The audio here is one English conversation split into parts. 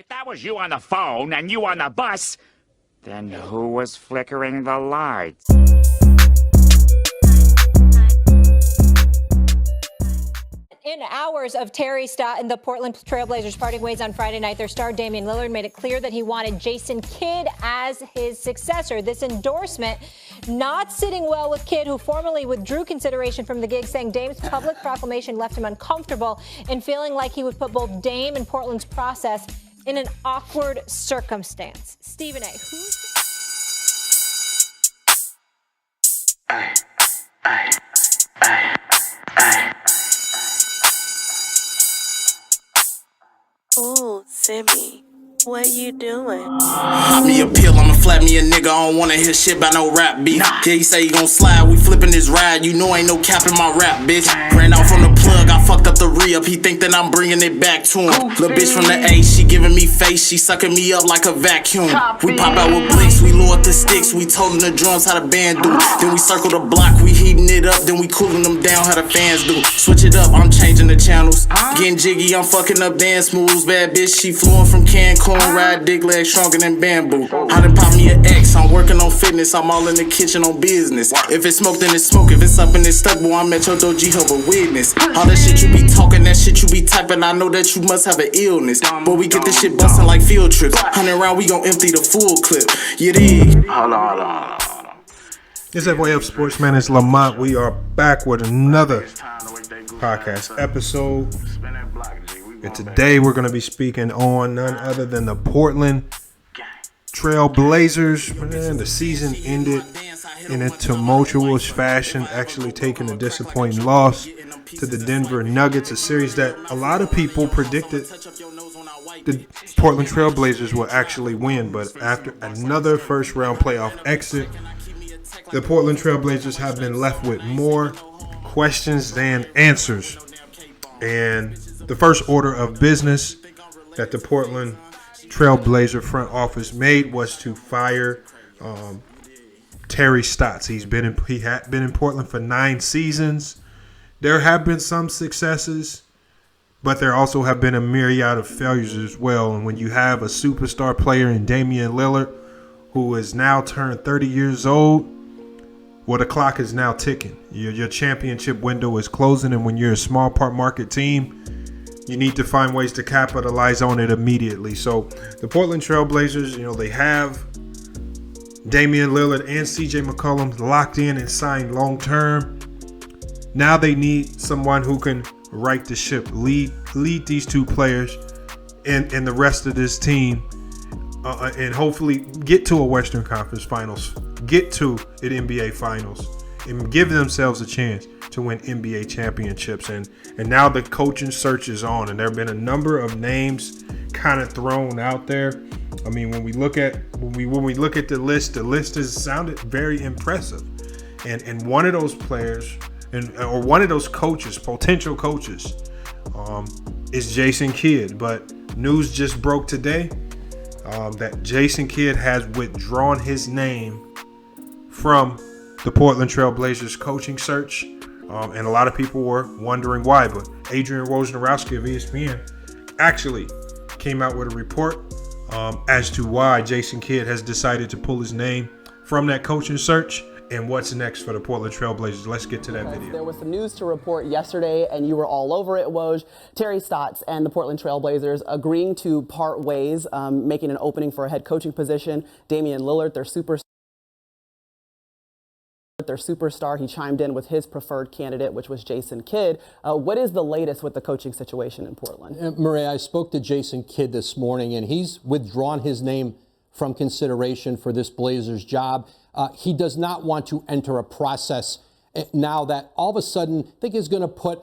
If that was you on the phone and you on the bus, then who was flickering the lights? In hours of Terry Stotts and the Portland Trailblazers parting ways on Friday night, their star Damian Lillard made it clear that he wanted Jason Kidd as his successor. This endorsement not sitting well with Kidd, who formally withdrew consideration from the gig, saying Dame's public proclamation left him uncomfortable and feeling like he would put both Dame and Portland's process in an awkward circumstance. Stephen A. Ooh, Simmy, what you doing? Pop me a pill, I'ma flap me a nigga. I don't wanna hear shit about no rap beef. Yeah, he say he gon' slide, we flipping this ride. You know ain't no cap in my rap, bitch. Ran out from the plug, I fucked up the re-up. He think that I'm bringing it back to him. Little bitch from the A, she giving me face. She sucking me up like a vacuum. We pop out with blicks, we load the sticks. We told them the drums how the band do. Then we circle the block, we heating it up. Then we cooling them down how the fans do. Switch it up, I'm changing the channels. Getting jiggy, I'm fucking up dance moves. Bad bitch, she flew from Cancun. Ride dick leg stronger than bamboo. I done pop me an X, I'm working on fitness. I'm all in the kitchen on business. If it's smoke, then it's smoke. If it's up and it's stuck, boy, I'm at your doji hub a witness. All that shit you be talking, that shit you be typing, I know that you must have an illness. But we get this shit busting like field trips. 100 round, we gon' empty the full clip. You dig? Hold on. It's Yahoo Sports, man. It's Lamont. We are back with another podcast episode. And today we're going to be speaking on none other than the Portland Trailblazers. Man, the season ended in a tumultuous fashion, actually taking a disappointing loss to the Denver Nuggets, a series that a lot of people predicted the Portland Trailblazers will actually win. But after another first-round playoff exit, the Portland Trailblazers have been left with more questions than answers. And the first order of business that the Portland Trailblazer front office made was to fire Terry Stotts. He had been in Portland for 9 seasons. There have been some successes, but there also have been a myriad of failures as well. And when you have a superstar player in Damian Lillard, who is now turned 30 years old, well, the clock is now ticking. Your championship window is closing, and when you're a small part market team, you need to find ways to capitalize on it immediately. So the Portland Trailblazers, they have Damian Lillard and CJ McCollum locked in and signed long term. Now they need someone who can right the ship, lead these two players and the rest of this team, and hopefully get to a Western Conference Finals, get to an NBA Finals, and give themselves a chance to win NBA championships. And now the coaching search is on, and there have been a number of names kind of thrown out there. I mean, when we look at the list has sounded very impressive. And one of those players or one of those coaches, potential coaches, is Jason Kidd. But news just broke today that Jason Kidd has withdrawn his name from the Portland Trailblazers coaching search. And a lot of people were wondering why. But Adrian Wojnarowski of ESPN actually came out with a report as to why Jason Kidd has decided to pull his name from that coaching search and what's next for the Portland Trailblazers. Let's get to that video. There was some news to report yesterday, and you were all over it, Woj. Terry Stotts and the Portland Trailblazers agreeing to part ways, making an opening for a head coaching position. Damian Lillard, their superstar, he chimed in with his preferred candidate, which was Jason Kidd. What is the latest with the coaching situation in Portland? Maria, I spoke to Jason Kidd this morning, and he's withdrawn his name from consideration for this Blazers job. He does not want to enter a process now that all of a sudden I think is going to put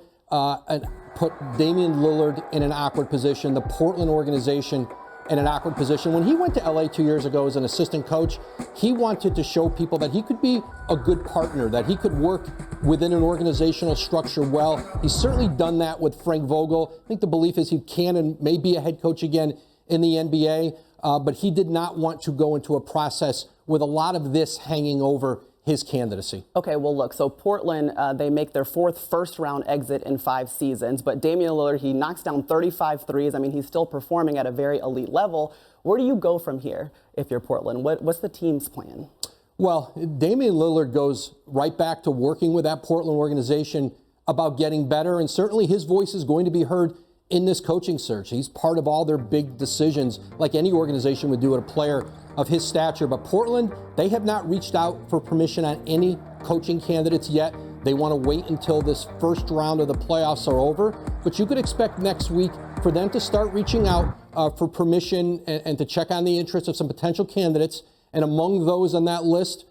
Damian Lillard in an awkward position, the Portland organization in an awkward position. When he went to LA 2 years ago as an assistant coach, he wanted to show people that he could be a good partner, that he could work within an organizational structure well. He's certainly done that with Frank Vogel. I think the belief is he can and may be a head coach again in the NBA, but he did not want to go into a process with a lot of this hanging over his candidacy. Okay, well, look, so Portland, they make their fourth first-round exit in 5 seasons, but Damian Lillard, he knocks down 35 threes. I mean, he's still performing at a very elite level. Where do you go from here if you're Portland? What's the team's plan? Well, Damian Lillard goes right back to working with that Portland organization about getting better, and certainly his voice is going to be heard in this coaching search. He's part of all their big decisions, like any organization would do with a player of his stature. But Portland, they have not reached out for permission on any coaching candidates yet. They want to wait until this first round of the playoffs are over. But you could expect next week for them to start reaching out for permission and to check on the interests of some potential candidates. And among those on that list,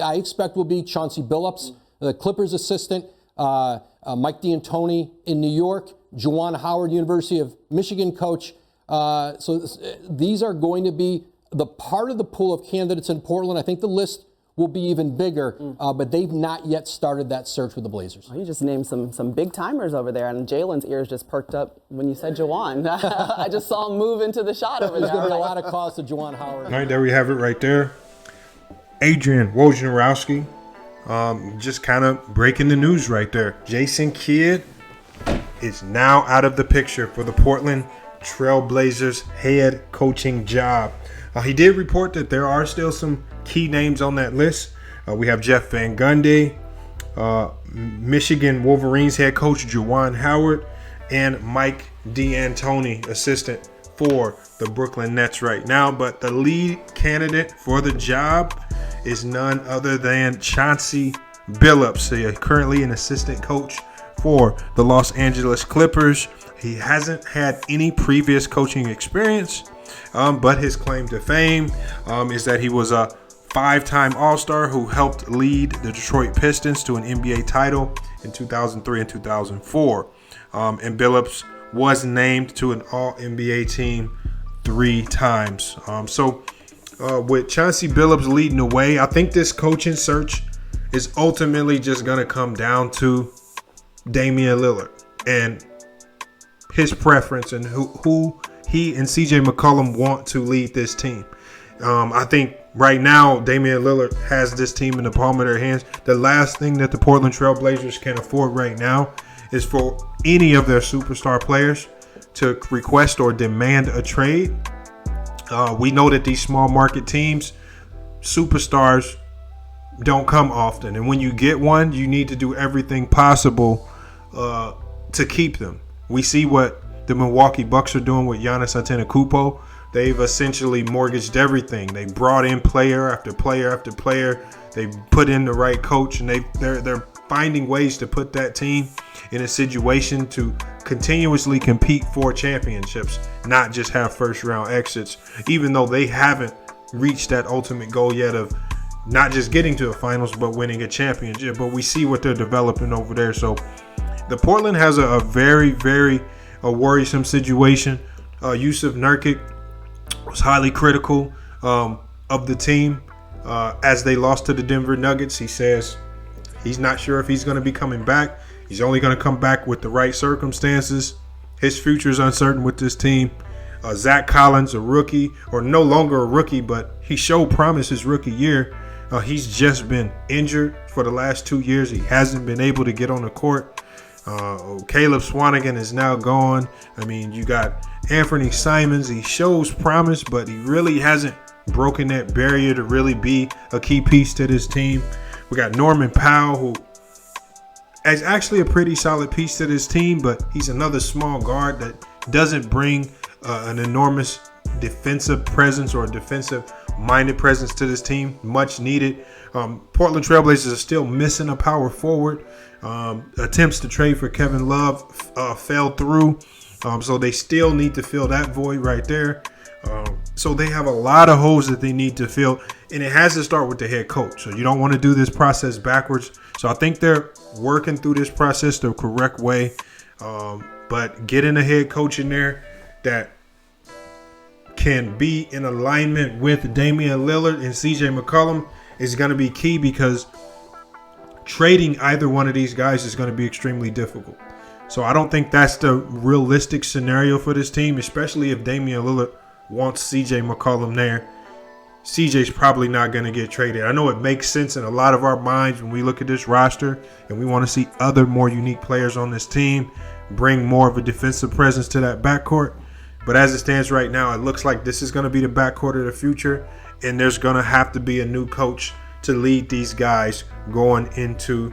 I expect will be Chauncey Billups, the Clippers assistant, Mike D'Antoni in New York, Juwan Howard, University of Michigan coach. So these are going to be the part of the pool of candidates in Portland. I think the list will be even bigger, but they've not yet started that search with the Blazers. You just named some big timers over there, and Jalen's ears just perked up when you said Juwan. I just saw him move into the shot over there. There's going to be a lot of calls to Juwan Howard. All right, there we have it right there. Adrian Wojnarowski, just kind of breaking the news right there. Jason Kidd is now out of the picture for the Portland Trail Blazers head coaching job. He did report that there are still some key names on that list. We have Jeff Van Gundy, Michigan Wolverines head coach Juwan Howard, and Mike D'Antoni, assistant for the Brooklyn Nets right now. But the lead candidate for the job is none other than Chauncey Billups, currently an assistant coach for the Los Angeles Clippers. He hasn't had any previous coaching experience, but his claim to fame is that he was a 5-time All-Star who helped lead the Detroit Pistons to an NBA title in 2003 and 2004. And Billups was named to an All-NBA team 3 times. So with Chauncey Billups leading the way, I think this coaching search is ultimately just going to come down to Damian Lillard and his preference and who he and CJ McCollum want to lead this team. I think right now Damian Lillard has this team in the palm of their hands. The last thing that the Portland Trail Blazers can afford right now is for any of their superstar players to request or demand a trade. We know that these small market teams, superstars don't come often. And when you get one, you need to do everything possible to keep them. We see what the Milwaukee Bucks are doing with Giannis Antetokounmpo. They've essentially mortgaged everything. They brought in player after player after player. They put in the right coach, and they're finding ways to put that team in a situation to continuously compete for championships, not just have first-round exits, even though they haven't reached that ultimate goal yet of not just getting to the finals, but winning a championship. But we see what they're developing over there. So the Portland has a very, very worrisome situation. Yusuf Nurkic was highly critical of the team as they lost to the Denver Nuggets. He says he's not sure if he's going to be coming back. He's only going to come back with the right circumstances. His future is uncertain with this team. Zach Collins, a rookie, or no longer a rookie, but he showed promise his rookie year. He's just been injured for the last 2 years. He hasn't been able to get on the court. Caleb Swanigan is now gone. I mean, you got Anthony Simons. He shows promise, but he really hasn't broken that barrier to really be a key piece to this team. We got Norman Powell, who is actually a pretty solid piece to this team, but he's another small guard that doesn't bring an enormous defensive presence or a defensive-minded presence to this team. Much needed. Portland Trailblazers are still missing a power forward. Attempts to trade for Kevin Love fell through. So they still need to fill that void right there. So they have a lot of holes that they need to fill, and it has to start with the head coach. So you don't want to do this process backwards. So I think they're working through this process the correct way. But getting a head coach in there that can be in alignment with Damian Lillard and CJ McCollum is going to be key, because trading either one of these guys is going to be extremely difficult. So I don't think that's the realistic scenario for this team, especially if Damian Lillard wants CJ McCollum there. CJ's probably not going to get traded. I know it makes sense in a lot of our minds when we look at this roster and we want to see other more unique players on this team bring more of a defensive presence to that backcourt. But as it stands right now, it looks like this is going to be the backcourt of the future, and there's going to have to be a new coach to lead these guys going into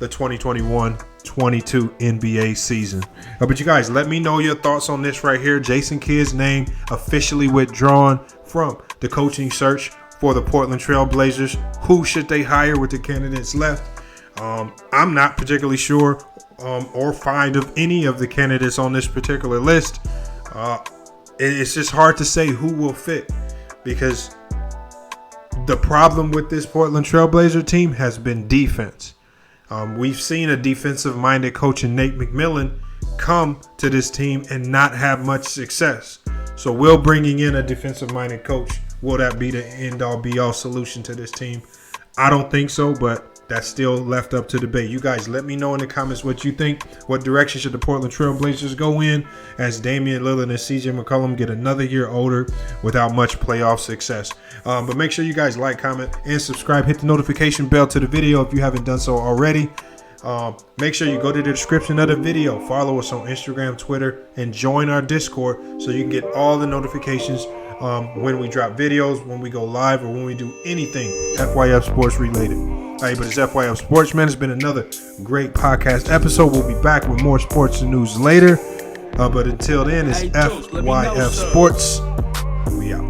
the 2021-22 NBA season. But you guys, let me know your thoughts on this right here. Jason Kidd's name officially withdrawn from the coaching search for the Portland Trail Blazers. Who should they hire with the candidates left? I'm not particularly sure or fond of any of the candidates on this particular list. It's just hard to say who will fit, because the problem with this Portland Trail Blazer team has been defense. We've seen a defensive-minded coach in Nate McMillan come to this team and not have much success. So will bringing in a defensive-minded coach, will that be the end-all, be-all solution to this team? I don't think so, but that's still left up to debate. You guys, let me know in the comments what you think. What direction should the Portland Trail Blazers go in as Damian Lillard and CJ McCollum get another year older without much playoff success? But make sure you guys like, comment, and subscribe. Hit the notification bell to the video if you haven't done so already. Make sure you go to the description of the video, follow us on Instagram, Twitter, and join our Discord so you can get all the notifications when we drop videos, when we go live, or when we do anything FYF Sports related. All right, but it's FYF Sports, man. It's been another great podcast episode. We'll be back with more sports and news later. But until then, it's FYF Sports. We out.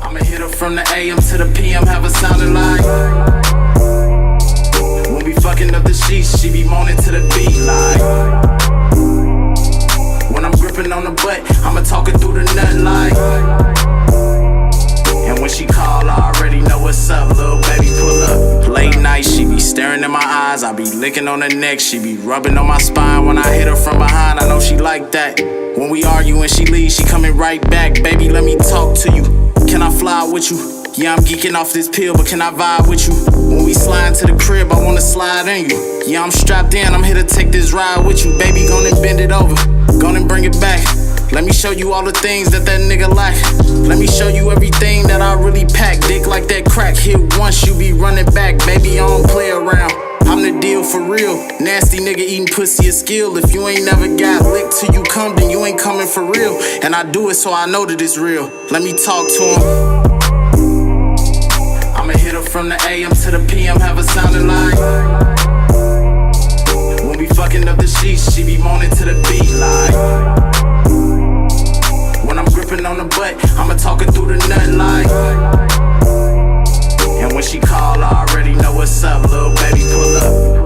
I'ma hit her from the AM to the PM, have her sounding like. When we fucking up the sheets, she be moaning to the beat like. When I'm gripping on the butt, I'ma talk her through the nut like. And when she call, I already know what's up, little baby, pull up. Late night, she be staring in my eyes, I be licking on her neck, she be rubbing on my spine. When I hit her from behind, I know she like that. When we argue and she leaves, she coming right back. Baby, let me talk to you. Can I fly with you? Yeah, I'm geeking off this pill, but can I vibe with you? When we slide into the crib, I wanna slide in you. Yeah, I'm strapped in, I'm here to take this ride with you. Baby, gonna bend it over, gonna bring it back. Let me show you all the things that nigga lack. Let me show you everything that I really pack. Dick like that crack, hit once, you be running back. Baby, I don't play around, I'm the deal for real. Nasty nigga eating pussy a skill. If you ain't never got licked till you come, then you ain't coming for real. And I do it so I know that it's real. Let me talk to him. I'ma hit her from the AM to the PM, have her sounding like. When we fucking up the sheets, she be moaning to the beat like. When I'm gripping on the butt, I'ma talk her through the nut like. And when she call, I already know what's up, little baby, pull up.